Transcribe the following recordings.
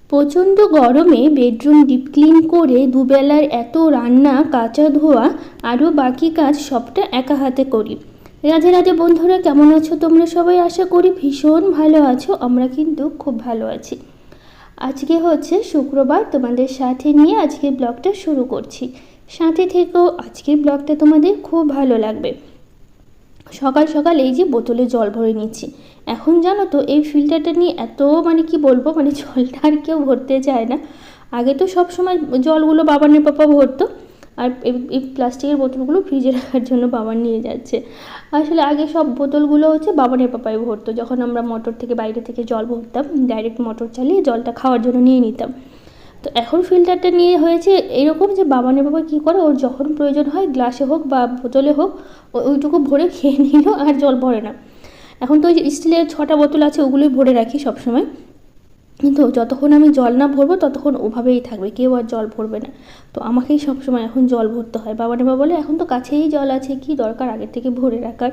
প্রচণ্ড গরমে bedroom deep clean করে দুবেলার এত রান্না, কাচা ধোয়া আরও বাকি কাজ সবটা একা হাতে করি। রাধে রাধে বন্ধুরা, কেমন আছো তোমরা সবাই? আশা করি ভীষণ ভালো আছো। আমরা কিন্তু খুব ভালো আছি। আজকে হচ্ছে শুক্রবার, তোমাদের সাথে নিয়ে আজকের ব্লগটা শুরু করছি। সাথে থেকেও আজকের ব্লগটা তোমাদের খুব ভালো লাগবে। সকাল সকাল এই যে বোতলে জল ভরে নিচ্ছি। এখন জানো তো এই ফিল্টারটা নিয়ে এত কি বলবো, জলটা আর কেউ ভরতে চায় না। আগে তো সব সময় জলগুলো বাবানের পাপা ভরতো, আর এই প্লাস্টিকের বোতলগুলো ফ্রিজে রাখার জন্য বাবান নিয়ে যাচ্ছে। আসলে আগে সব বোতলগুলো হচ্ছে বাবানের পাপাই ভরতো। যখন আমরা মোটর থেকে বাইরে থেকে জল ভরতাম, ডাইরেক্ট মোটর চালিয়ে জলটা খাওয়ার জন্য নিয়ে নিতাম। তো এখন ফিল্টারটা নিয়ে হয়েছে এরকম যে বাবানের বাবা কী করে, ওর যখন প্রয়োজন হয় গ্লাসে হোক বা বোতলে হোক ওইটুকু ভরে খেয়ে নিল, আর জল ভরে না। এখন তো ওই স্টিলের 6টা বোতল আছে, ওগুলোই ভরে রাখি সবসময়। কিন্তু যতক্ষণ আমি জল না ভরবো ততক্ষণ ওভাবেই থাকবে, কেউ আর জল ভরবে না। তো আমাকেই সবসময় এখন জল ভরতে হয়। বাবা বলে এখন তো কাছেই জল আছে, কি দরকার আগের থেকে ভরে রাখার,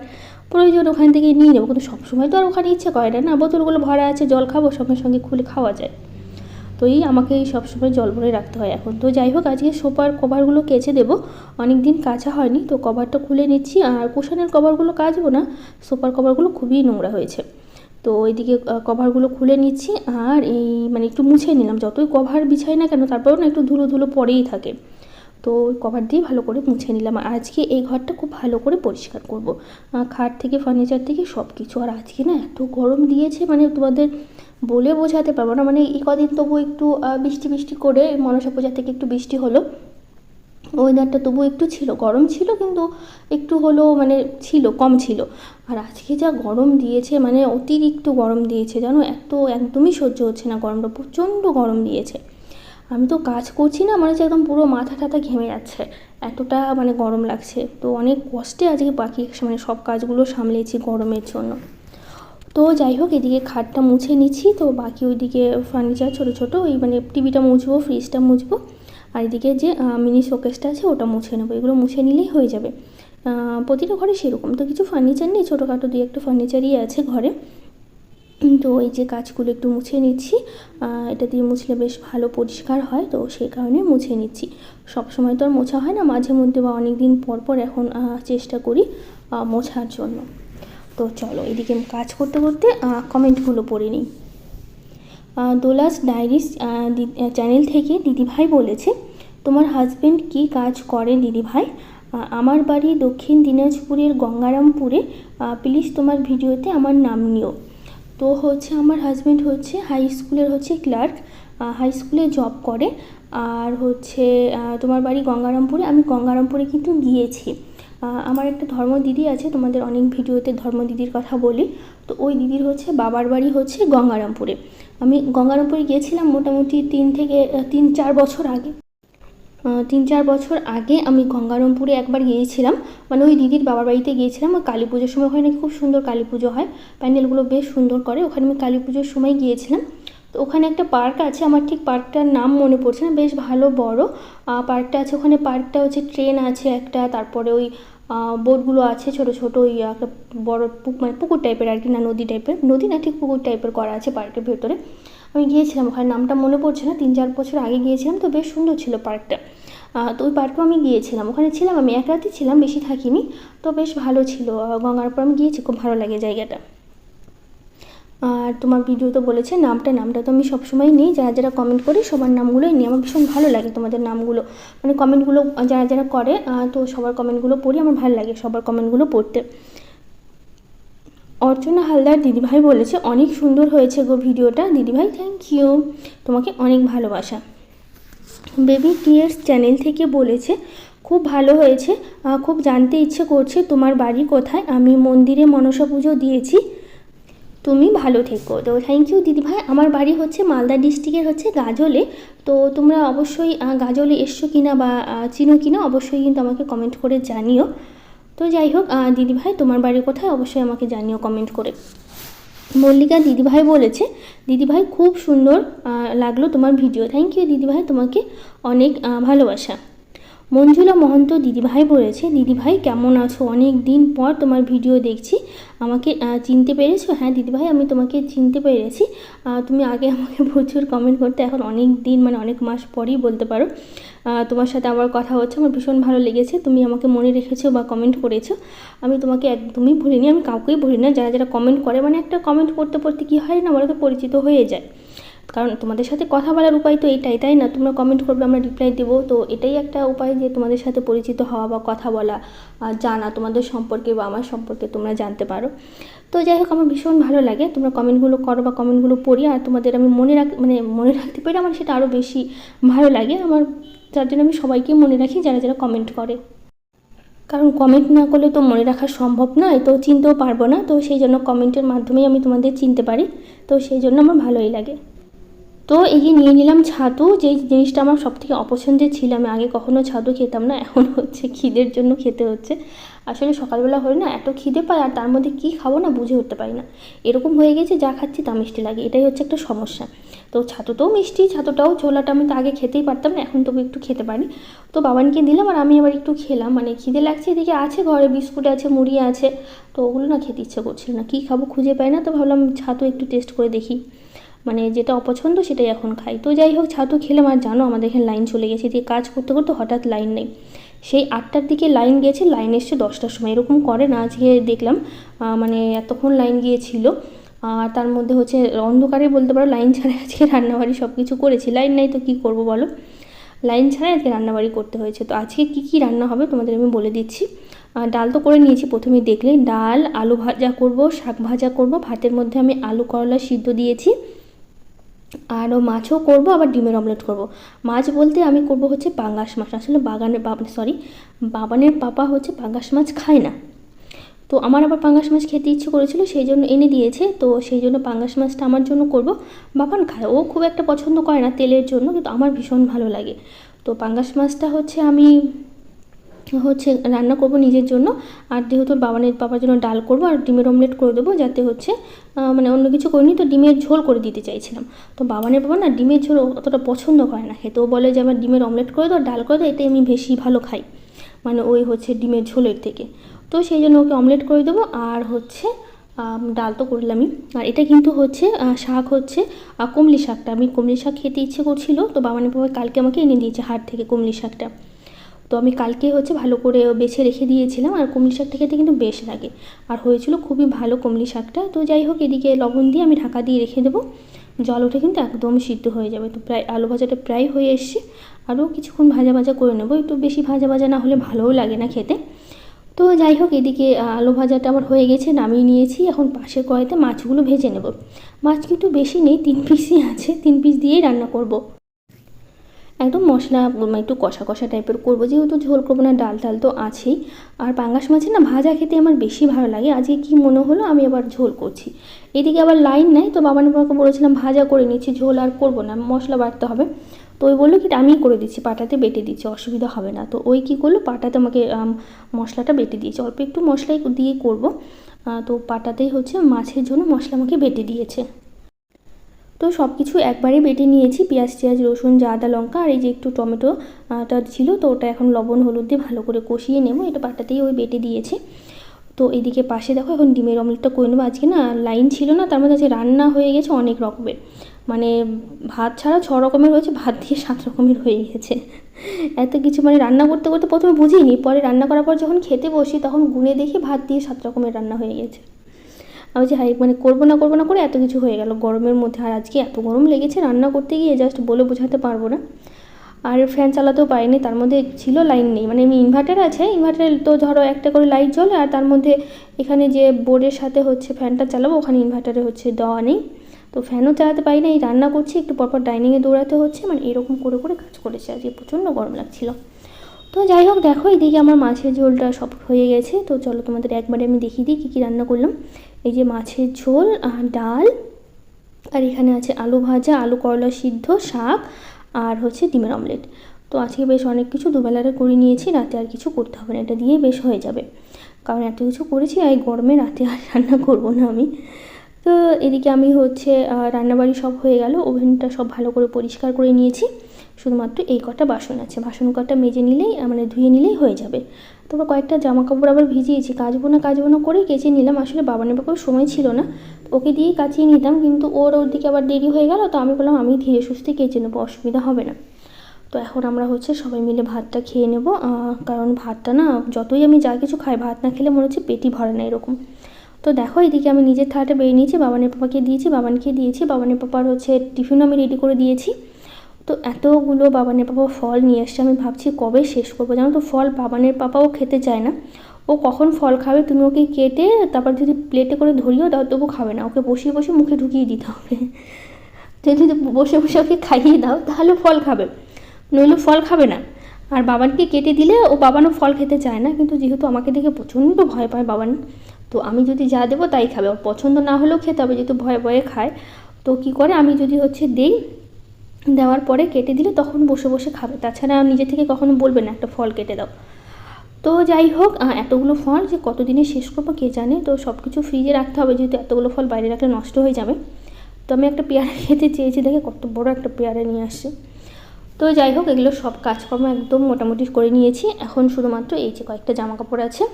প্রয়োজন ওখান থেকে নিয়ে নেবো। কিন্তু সবসময় তো আর ওখানে ইচ্ছে করে না, না বোতলগুলো ভরা আছে, জল খাবো সঙ্গে সঙ্গে খুলে খাওয়া যায়। তো আমাকেই সবসময় জল ভরে রাখতে হয় এখন। তো যাই হোক, আজকে সোফার কভারগুলো কেচে দেবো, অনেক দিন কাচা হয়নি। তো কভারটা খুলে নিচ্ছি, আর কুশনের কভারগুলো কাচবো না, সোফার কভারগুলো খুবই নোংরা হয়েছে। তো ওইদিকে কভারগুলো খুলে নিচ্ছি, আর এই একটু মুছে নিলাম। যতই কভার বিছাই না কেন তারপরেও না একটু ধুলো ধুলো পড়েই থাকে। তো ওই কভার দিয়ে ভালো করে মুছে নিলাম। আর আজকে এই ঘরটা খুব ভালো করে পরিষ্কার করব, খাট থেকে ফার্নিচার থেকে সব কিছু। আর আজকে না এত গরম দিয়েছে, তোমাদের বলে বোঝাতে পারবো না। এই কদিন তবু একটু বৃষ্টি বৃষ্টি করে মনসা পূজা থেকে একটু বৃষ্টি হলো, ওয়েদারটা তবু একটু ছিল, গরম ছিল কিন্তু একটু হলো ছিল, কম ছিল। আর আজকে যা গরম দিয়েছে, অতিরিক্ত গরম দিয়েছে জানো, এত একদমই সহ্য হচ্ছে না গরমটা, প্রচণ্ড গরম দিয়েছে। আমি তো কাজ করছি না, হচ্ছে একদম পুরো মাথা টাথা ঘেমে যাচ্ছে, এতটা গরম লাগছে। তো অনেক কষ্টে আজকে বাকি সব কাজগুলো সামলেছি গরমের জন্য। তো যাই হোক, এদিকে খাটটা মুছে নিচ্ছি, তো বাকি ওইদিকে ফার্নিচার ছোটো ছোটো ওই টিভিটা মুছবো, ফ্রিজটা মুছবো, আর এদিকে যে মিনি শোকেসটা আছে ওটা মুছে নেবো। এগুলো মুছে নিলেই হয়ে যাবে। প্রতিটা ঘরে সেরকম তো কিছু ফার্নিচার নেই, ছোটোখাটো 2-1টা ফার্নিচারই আছে ঘরে। তো এই যে কাজগুলো একটু মুছে নিচ্ছি, এটা দিয়ে মুছলে বেশ ভালো পরিষ্কার হয়, তো সেই কারণে মুছে নিচ্ছি। সব সময় তো আর মোছা হয় না, মাঝে মধ্যে বা অনেক দিন পর পর এখন চেষ্টা করি মোছার জন্য। তো চলো এদিকে কাজ করতে করতে কমেন্টগুলো পড়ে নিই। দোলাস ডায়েরিস চ্যানেল থেকে দিদিভাই বলেছে, তোমার হাজব্যান্ড কি কাজ করে দিদিভাই? আমার বাড়ি দক্ষিণ দিনাজপুরের গঙ্গারামপুরে, প্লিজ তোমার ভিডিওতে আমার নাম নিও। তো হচ্ছে আমার হাজব্যান্ড হচ্ছে হাই স্কুলের ক্লার্ক, হাই স্কুলে জব করে। আর হচ্ছে তোমার বাড়ি গঙ্গারামপুরে। আমি গঙ্গারামপুরে কিন্তু গিয়েছি। আমার একটা ধর্ম দিদি আছে, তোমাদের অনেক ভিডিওতে ধর্ম দিদির কথা বলি। তো ওই দিদির বাবার বাড়ি গঙ্গারামপুরে। আমি গঙ্গারামপুরে গিয়েছিলাম মোটামুটি 3-4 বছর আগে। 3-4 বছর আগে আমি গঙ্গারামপুরে একবার গিয়েছিলাম, ওই দিদির বাবার বাড়িতে গিয়েছিলাম। কালী পুজোর সময় হয় নাকি, খুব সুন্দর কালী পুজো হয়, প্যান্ডেলগুলো বেশ সুন্দর করে। ওখানে আমি কালী পুজোর সময় গিয়েছিলাম। তো ওখানে একটা পার্ক আছে, আমার ঠিক পার্কটার নাম মনে পড়ছে না, বেশ ভালো বড় পার্কটা আছে। ওখানে পার্কটা ট্রেন আছে একটা, তারপরে ওই বোটগুলো আছে ছোটো ছোটো, ওই একটা বড় পুকুর টাইপের আর কি, না নদী টাইপের, নদী না ঠিক পুকুর টাইপের করা আছে পার্কের ভেতরে। আমি গিয়েছিলাম, ওখানে নামটা মনে পড়ছে না, 3-4 বছর আগে গিয়েছিলাম। তো বেশ সুন্দর ছিল পার্কটা। তো ওই পার্কেও আমি গিয়েছিলাম, ওখানে ছিলাম আমি 1 রাতই ছিলাম, বেশি থাকিনি। তো বেশ ভালো ছিল। গঙ্গারামপুর আমি গিয়েছি, খুব ভালো লাগে জায়গাটা। আর তোমার ভিডিও তো বলেছে নামটা তো আমি সবসময় নিই, যারা যারা কমেন্ট করি সবার নামগুলোই নিই। আমার ভীষণ ভালো লাগে তোমাদের নামগুলো, কমেন্টগুলো যারা যারা করে, তো সবার কমেন্টগুলো পড়ি, আমার ভালো লাগে সবার কমেন্টগুলো পড়তে। অর্চনা হালদার দিদিভাই বলেছে, অনেক সুন্দর হয়েছে গো ভিডিওটা দিদিভাই, থ্যাংক ইউ, তোমাকে অনেক ভালোবাসা। বেবি টিয়ার্স চ্যানেল থেকে বলেছে, খুব ভালো হয়েছে, খুব জানতে ইচ্ছে করছে তোমার বাড়ি কোথায়, আমি মন্দিরে মনসা পুজো দিয়েছি, তুমি ভালো থেকো। তো থ্যাংক ইউ দিদিভাই। আমার বাড়ি মালদা ডিস্ট্রিক্টের গাজলে। তো তোমরা অবশ্যই গাজলে এসছো কিনা বা চিনো কিনা অবশ্যই কিন্তু আমাকে কমেন্ট করে জানিও। তো যাই হোক দিদিভাই, তোমার বাড়ি কোথায় অবশ্যই আমাকে জানিও কমেন্ট করে। মল্লিকা দিদিভাই বলেছে, দিদিভাই খুব সুন্দর লাগলো তোমার ভিডিও, থ্যাংক ইউ দিদিভাই, তোমাকে অনেক ভালোবাসা। মঞ্জুলা মহন্ত দিদিভাই বলেছে, দিদিভাই কেমন আছো, অনেক দিন পর তোমার ভিডিও দেখছি, আমাকে চিনতে পেরেছো? হ্যাঁ দিদিভাই, আমি তোমাকে চিনতে পেরেছি। তুমি আগে আমাকে প্রচুর কমেন্ট করতে, এখন অনেক দিন মানে অনেক মাস পরেই বলতে পারো তোমার সাথে আমার কথা হচ্ছে, আমার ভীষণ ভালো লেগেছে। তুমি আমাকে মনে রেখেছো বা কমেন্ট করেছো, আমি তোমাকে একদমই ভুলিনি, আমি কাউকেই ভুলি না। যারা যারা কমেন্ট করে, মানে একটা কমেন্ট পড়তে পড়তে কী হয় না, বলো তো, পরিচিত হয়ে যায়। কারণ তোমাদের সাথে কথা বলার উপায় তো এটাই, তাই না? তোমরা কমেন্ট করবে, আমরা রিপ্লাই দেবো, তো এটাই একটা উপায় যে তোমাদের সাথে পরিচিত হওয়া বা কথা বলা, জানা তোমাদের সম্পর্কে বা আমার সম্পর্কে তোমরা জানতে পারো। তো যাই হোক, আমার ভীষণ ভালো লাগে তোমরা কমেন্টগুলো করো বা কমেন্টগুলো পড়ি, আর তোমাদের আমি মনে রাখতে পারি, আমার সেটা আরও বেশি ভালো লাগে আমার। যার জন্য আমি সবাইকেই মনে রাখি যারা যারা কমেন্ট করে, কারণ কমেন্ট না করলে তো মনে রাখা সম্ভব নয়, তো চিনতেও পারবো না। তো সেই জন্য কমেন্টের মাধ্যমেই আমি তোমাদের চিনতে পারি, তো সেই জন্য আমার ভালোই লাগে। তো এই যে নিয়ে নিলাম ছাতু, যেই জিনিসটা আমার সবথেকে অপছন্দের ছিল। আমি আগে কখনো ছাতু খেতাম না, এখন হচ্ছে খিদের জন্য খেতে হচ্ছে। আসলে সকালবেলা হলে না এত খিদে পায়, আর তার মধ্যে কী খাবো না বুঝে উঠতে পারি না, এরকম হয়ে গেছে, যা খাচ্ছি তা মিষ্টি লাগে, এটাই হচ্ছে একটা সমস্যা। তো ছাতুটাও মিষ্টি, ছাতুটাও ছোলাটা আমি তো আগে খেতেই পারতাম না, এখন তবু একটু খেতে পারি। তো বাবানকে দিলাম আর আমি আবার একটু খেলাম, মানে খিদে লাগছে, এদিকে আছে ঘরে বিস্কুট আছে, মুড়ি আছে, তো ওগুলো না খেতে ইচ্ছে করছিল না, কী খাবো খুঁজে পাই না, তো ভাবলাম ছাতু একটু টেস্ট করে দেখি, মানে যেটা অপছন্দ সেটাই এখন খাই। তো যাই হোক, ছাতু খেলাম, আর জানো আমাদের এখানে লাইন চলে গেছে, দিয়ে কাজ করতে করতে হঠাৎ লাইন নেই, সেই 8টার দিকে লাইন গিয়েছে, লাইন এসছে 10টার সময়, এরকম করে না। আজকে দেখলাম মানে এতক্ষণ লাইন গিয়েছিল, আর তার মধ্যে হচ্ছে অন্ধকারে বলতে পারো, লাইন ছাড়া আজকে রান্নাবাড়ি সব কিছু করেছি, লাইন নাই তো কী করবো বলো, লাইন ছাড়াই আজকে রান্নাবাড়ি করতে হয়েছে। তো আজকে কী কী রান্না হবে তোমাদের আমি বলে দিচ্ছি। ডাল তো করে নিয়েছি, প্রথমে দেখলেই ডাল, আলু ভাজা করব, শাক ভাজা করব, ভাতের মধ্যে আমি আলু করলা সিদ্ধ দিয়েছি, আরও মাছও করব, আবার ডিমের অমলেট করব। মাছ বলতে আমি করব হচ্ছে পাঙ্গাস মাছ, আসলে বাবানের পাপা হচ্ছে পাঙ্গাস মাছ খায় না, তো আমার আবার পাঙ্গাস মাছ খেতে ইচ্ছে করেছিল, সেই জন্য এনে দিয়েছে, তো সেই জন্য পাঙ্গাস মাছটা আমার জন্য করব। বাবান খায়, ও খুব একটা পছন্দ করে না তেলের জন্য, কিন্তু আমার ভীষণ ভালো লাগে। তো পাঙ্গাস মাছটা হচ্ছে আমি রান্না করব নিজের জন্য, আর যেহেতু বাবার জন্য ডাল করব, আর ডিমের অমলেট করে দেবো, যাতে হচ্ছে মানে অন্য কিছু করিনি, তো ডিমের ঝোল করে দিতে চাইছিলাম। তো বাবা না ডিমের ঝোল অতটা পছন্দ করে না খেতে, ও বলে যে আমার ডিমের অমলেট করে দাও, ডাল করে দাও, এটাই আমি বেশি ভালো খাই, মানে ওই হচ্ছে ডিমের ঝোলের থেকে। তো সেই জন্য ওকে অমলেট করে দেবো, আর হচ্ছে ডাল তো করলামই। আর এটা কিন্তু হচ্ছে শাক হচ্ছে কুমলি শাকটা, আমি কুমলি শাক খেতে ইচ্ছে করছিল, তো বাবা কালকে আমাকে এনে দিয়েছে হাট থেকে কুমলি শাকটা, তো আমি কালকে হচ্ছে ভালো করে বেছে রেখে দিয়েছিলাম, আর কুমলি শাকটা খেতে কিন্তু বেশ লাগে, আর হয়েছিল খুবই ভালো কুমলি শাকটা। তো যাই হোক, এদিকে লবণ দিয়ে আমি ঢাকা দিয়ে রেখে দেবো, জল উঠে কিন্তু একদম সিদ্ধ হয়ে যাবে। তো প্রায় আলু ভাজাটা প্রায় হয়ে এসছে, আরও কিছুক্ষণ ভাজা ভাজা করে নেবো, একটু বেশি ভাজা ভাজা না হলে ভালোও লাগে না খেতে। তো যাই হোক, এদিকে আলু ভাজাটা আমার হয়ে গেছে, নামিয়ে নিয়েছি, এখন পাশের কড়াইতে মাছগুলো ভেজে নেব। মাছ কিন্তু বেশি নেই, 3 পিসই আছে, 3 পিস দিয়েই রান্না করব। একদম মশলা একটু কষা কষা টাইপের করবো, যেহেতু ঝোল করবো না, ডাল টাল তো আছেই। আর পাঙ্গাস মাছের না ভাজা খেতে আমার বেশি ভালো লাগে, আজকে কি মনে হলো আমি আবার ঝোল করছি। এদিকে আবার লাইন নাই, তো বাবাকে বলেছিলাম ভাজা করে নিচ্ছি, ঝোল আর করবো না, মশলা বাটতে হবে। তো ওই বললো কি আমিই করে দিচ্ছি, পাটাতে বেটে দিচ্ছি, অসুবিধা হবে না। তো ওই কী করলো, পাটাতে আমাকে মশলাটা বেটে দিয়েছে, অল্প একটু মশলাই দিয়ে করবো, তো পাটাতেই হচ্ছে মাছের জন্য মশলা আমাকে বেটে দিয়েছে। তো সব কিছু একবারে বেটে নিয়েছি, পেঁয়াজ টিয়াজ রসুন আদা লঙ্কা, আর এই যে একটু টমেটোটা ছিল, তো ওটা এখন লবণ হলুদ দিয়ে ভালো করে কষিয়ে নেব, এটা পাটাতেই ওই বেটে দিয়েছি। তো এদিকে পাশে দেখো এখন ডিমের অমলেটটা করে নেবো। আজকে না লাইন ছিল না, তার মধ্যে আজকে রান্না হয়ে গেছে অনেক রকমের, মানে ভাত ছাড়া 6 রকমের হয়েছে, ভাত দিয়ে 7 রকমের হয়ে গেছে, এত কিছু, মানে রান্না করতে করতে প্রথমে বুঝিনি, পরে রান্না করার পর যখন খেতে বসি তখন গুনে দেখি ভাত দিয়ে 7 রকমের রান্না হয়ে গেছে। আমি যে মানে করবো না করে এত কিছু হয়ে গেল গরমের মধ্যে, আর আজকে এত গরম লেগেছে রান্না করতে গিয়ে, জাস্ট বলে বোঝাতে পারবো না। আর ফ্যান চালাতেও পারিনি, তার মধ্যে ছিল লাইন নেই, মানে এমনি ইনভার্টার আছে, ইনভার্টারে তো ধরো একটা করে লাইট জ্বলে, আর তার মধ্যে এখানে যে বোর্ডের সাথে হচ্ছে ফ্যানটা চালাবো, ওখানে ইনভার্টারে হচ্ছে দেওয়া নেই, তো ফ্যানও চালাতে পারি না, এই রান্না করছি একটু পরপর ডাইনিংয়ে দৌড়াতে হচ্ছে, মানে এরকম করে করে কাজ করেছে, আজকে প্রচণ্ড গরম লাগছিল। তো যাই হোক, দেখো এদিকে আমার মাছের ঝোলটা সব হয়ে গেছে, তো চলো তোমাদের একবারে আমি দেখিয়ে দিই কী কী রান্না করলাম। এই যে মাছের ঝোল আর ডাল, আর এখানে আছে আলু ভাজা, আলু করলা সিদ্ধ, শাক, আর হচ্ছে ডিমের অমলেট। তো আজকে বেশ অনেক কিছু দুবেলারে করে নিয়েছি, রাতে আর কিছু করতে হবে না, এটা দিয়েই বেশ হয়ে যাবে, কারণ এত কিছু করেছি, আর এই গরমে রাতে আর রান্না করবো না আমি। তো এদিকে আমি হচ্ছে রান্নাবাড়ি সব হয়ে গেল, ওভেনটা সব ভালো করে পরিষ্কার করে নিয়েছি, শুধুমাত্র এই কটা বাসন আছে, বাসন কটা মেজে নিলেই মানে ধুয়ে নিলেই হয়ে যাবে। তারপর কয়েকটা জামা কাপড় আবার ভিজিয়েছি, কাচবো না করে কেচে নিলাম। আসলে বাবানের বাবার সময় ছিল না, ওকে দিয়েই কাচিয়ে নিতাম, কিন্তু ওর দিকে আবার দেরি হয়ে গেল, তো আমি বললাম আমি ধীরে সুস্থে কেচে নেবো, অসুবিধা হবে না। তো এখন আমরা হচ্ছে সবাই মিলে ভাতটা খেয়ে নেব, কারণ ভাতটা না যতই আমি যা কিছু খাই, ভাত না খেলে মনে হচ্ছে পেটই ভরে না এরকম। তো দেখো এদিকে আমি নিজের থালাটা বেরিয়ে নিয়েছি, বাবানের পাপাকে দিয়েছি, বাবানকে দিয়েছি, বাবানের পাপার হচ্ছে টিফিনও আমি রেডি করে দিয়েছি। তো এতগুলো বাবানের পাপা ফল নিয়ে এসছে, আমি ভাবছি কবে শেষ করবো, জানো তো ফল বাবানের পাপাও খেতে চায় না, ও কখন ফল খাবে, তুমি ওকে কেটে তারপর যদি প্লেটে করে ধরিয়েও দাও তবু খাবে না, ওকে বসিয়ে বসে মুখে ঢুকিয়ে দিতে হবে। যদি বসে বসে ওকে খাইয়ে দাও তাহলে ফল খাবে, নইলে ফল খাবে না। আর বাবানকে কেটে দিলে ও বাবানও ফল খেতে চায় না, কিন্তু যেহেতু আমাকে দেখে প্রচণ্ড ভয় পায় বাবান, তো আমি যদি যা দেবো তাই খাবে, ওর পছন্দ না হলেও খেতে হবে, যেহেতু ভয়ে ভয়ে খায়। তো কী করে আমি যদি হচ্ছে দেই, দেওয়ার পরে কেটে দিলে তখন বসে বসে খাবে, তাছাড়া নিজে থেকে কখনো বলবে না একটা ফল কেটে দাও। তো যাই হোক, এতগুলো ফল যে কতদিনে শেষ করবো কে জানে, তো সব কিছু ফ্রিজে রাখতে হবে, যেহেতু এতগুলো ফল বাইরে রাখলে নষ্ট হয়ে যাবে। তো আমি একটা পেয়ারা খেতে চেয়েছি, দেখে কত বড় একটা পেয়ারা নিয়ে আসছে। তো যাই হোক, এগুলো সব কাজকর্ম একদম মোটামুটি করে নিয়েছি, এখন শুধুমাত্র এই যে কয়েকটা জামা কাপড় আছে,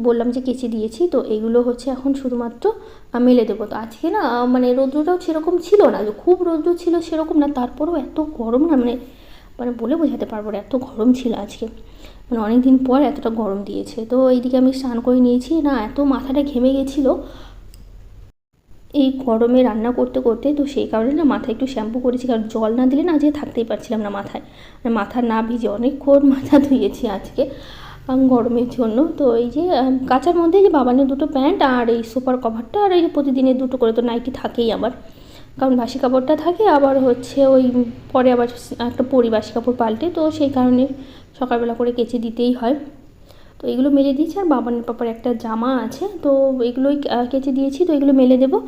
বললাম যে কেচে দিয়েছি, তো এইগুলো হচ্ছে এখন শুধুমাত্র মেলে দেবো। তো আজকে না মানে রৌদ্রটাও সেরকম ছিল না, যে খুব রৌদ্র ছিল সেরকম না, তারপরেও এত গরম না, মানে মানে বলে বোঝাতে পারবো না, এত গরম ছিল আজকে, মানে অনেক দিন পর এতটা গরম দিয়েছে। তো এইদিকে আমি স্নান করে নিয়েছি, না এত মাথাটা ঘেমে গেছিলো এই গরমে রান্না করতে করতে, তো সেই কারণে না মাথায় একটু শ্যাম্পু করেছি, কারণ জল না দিলে না আজকে থাকতেই পারছিলাম না মাথায়, মাথা না ভিজে অনেকক্ষণ মাথা ধুয়েছি আজকে গরমের জন্য। তো এই যে কাচার মধ্যে যে বাবানের দুটো প্যান্ট আর এই সুপার কভারটা, আর এই যে প্রতিদিনের দুটো করে তো নাইটি থাকেই আবার, কারণ বাসি কাপড়টা থাকে, আবার হচ্ছে ওই পরে আবার একটা পরি বাসি কাপড় পাল্টে, তো সেই কারণে সকালবেলা করে কেচে দিতেই হয়। তো এগুলো মেলে দিয়েছি, আর বাবানের পাপার একটা জামা আছে, তো এগুলোই কেচে দিয়েছি, তো এগুলো মেলে দেবো।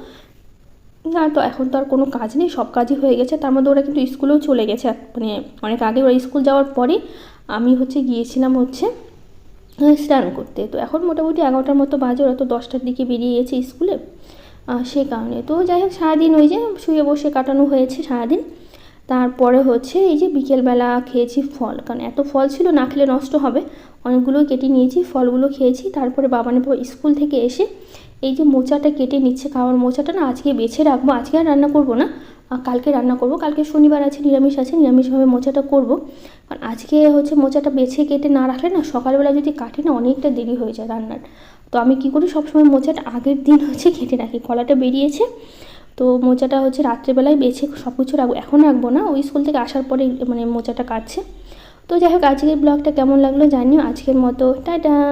না তো এখন তো আর কোনো কাজ নেই, সব কাজই হয়ে গেছে, তার মধ্যে ওরা কিন্তু স্কুলেও চলে গেছে, মানে অনেক আগে ওরা স্কুল যাওয়ার পরে আমি হচ্ছে গিয়েছিলাম হচ্ছে স্নান করতে। তো এখন মোটামুটি 11টার মতো বাজে, ওরা তো 10টার দিকে বেরিয়ে গেছে স্কুলে, সে কারণে। তো যাই হোক, সারাদিন ওই যে শুয়ে বসে কাটানো হয়েছে সারাদিন। তারপরে হচ্ছে এই যে বিকেলবেলা খেয়েছি ফল, কারণ এত ফল ছিল না খেলে নষ্ট হবে, অনেকগুলোই কেটে নিয়েছি, ফলগুলো খেয়েছি। তারপরে বাবানের স্কুল থেকে এসে এই যে মোচাটা কেটে নিচ্ছে, খাওয়ার মোচাটা না আজকে বেছে রাখবো, আজকে আর রান্না করবো না, কালকে রান্না করব, কালকে শনিবার আছে, নিরামিষ আছে, নিরামিষভাবে মোচাটা করব। কারণ আজকে হচ্ছে মোচাটা বেছে কেটে না রাখলে না সকালবেলা যদি কাটি না অনেকটা দেরি হয়ে যায় রান্নার। তো আমি কী করি, সবসময় মোচাটা আগের দিন হচ্ছে কেটে রাখি, কলাটা বেরিয়েছে, তো মোচাটা হচ্ছে রাত্রেবেলায় বেছে সব কিছু রাখবো, এখন রাখবো না, ওই স্কুল থেকে আসার পরে মানে মোচাটা কাটছে। তো যাই হোক, আজকের ব্লগটা কেমন লাগলো জানিও, আজকের মতো টাটা।